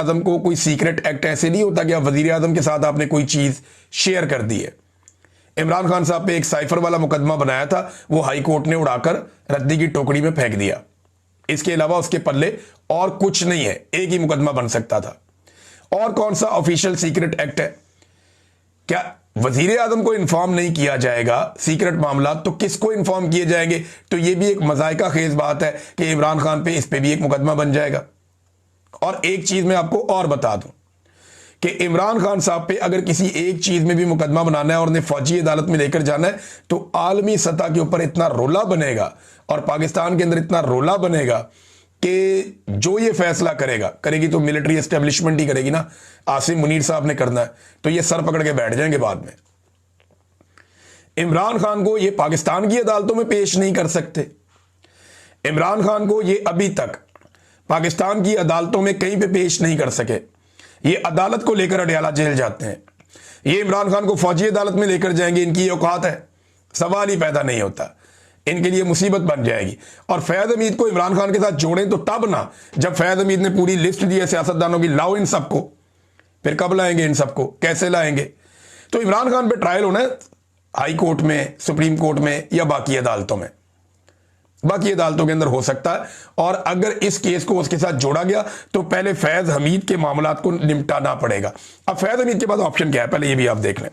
आजम को कोई secret act ऐसे नहीं होता कि आप वजीर आजम के साथ आपने कोई चीज शेयर कर दी है। इमरान खान साहब पे एक साइफर वाला मुकदमा बनाया था, वो हाई कोर्ट ने उड़ाकर रद्दी की टोकरी में फेंक दिया। इसके अलावा उसके पल्ले और कुछ नहीं है, एक ही मुकदमा बन सकता था। और कौन सा ऑफिशियल सीक्रेट एक्ट है? क्या वजीर आजम को इन्फॉर्म नहीं किया जाएगा सीक्रेट मामला, तो किसको इन्फॉर्म किए जाएंगे? तो यह भी एक मजायका खेज बात है कि इमरान खान पे इस पे भी एक मुकदमा बन जाएगा। और एक चीज मैं आपको और बता दूं कि इमरान खान साहब पे अगर किसी एक चीज में भी मुकदमा बनाना है और उन्हें फौजी अदालत में लेकर जाना है, तो आलमी सतह के ऊपर इतना रोला बनेगा और पाकिस्तान के अंदर इतना रोला बनेगा कि जो ये फैसला करेगी तो मिलिट्री एस्टेब्लिशमेंट ही करेगी ना। आसिम मुनीर साहब ने करना है तो ये सर पकड़ के बैठ जाएंगे बाद में। इमरान खान को ये पाकिस्तान की अदालतों में पेश नहीं कर सकते। इमरान खान को ये अभी तक पाकिस्तान की अदालतों में कहीं पे पेश नहीं कर सके। ये अदालत को लेकर अडयाला जेल जाते हैं, ये इमरान खान को फौजी अदालत में लेकर जाएंगे, इनकी औकात है? सवाल ही पैदा नहीं होता। इनके लिए मुसीबत बन जाएगी। और फैज हमीद को इमरान खान के साथ जोड़ें तो तब ना, जब फैज हमीद ने पूरी लिस्ट दी है सियासतदानों की, लाओ इन सबको। फिर कब लाएंगे इन सबको, कैसे लाएंगे? तो इमरान खान पे ट्रायल होना है हाई कोर्ट में, सुप्रीम कोर्ट में या बाकी अदालतों में। बाकी अदालतों के अंदर हो सकता है। और अगर इस केस को उसके साथ जोड़ा गया तो पहले फैज हमीद के मामलात को निपटाना पड़ेगा। अब फैज हमीद के पास ऑप्शन क्या है, पहले ये भी आप देख लें।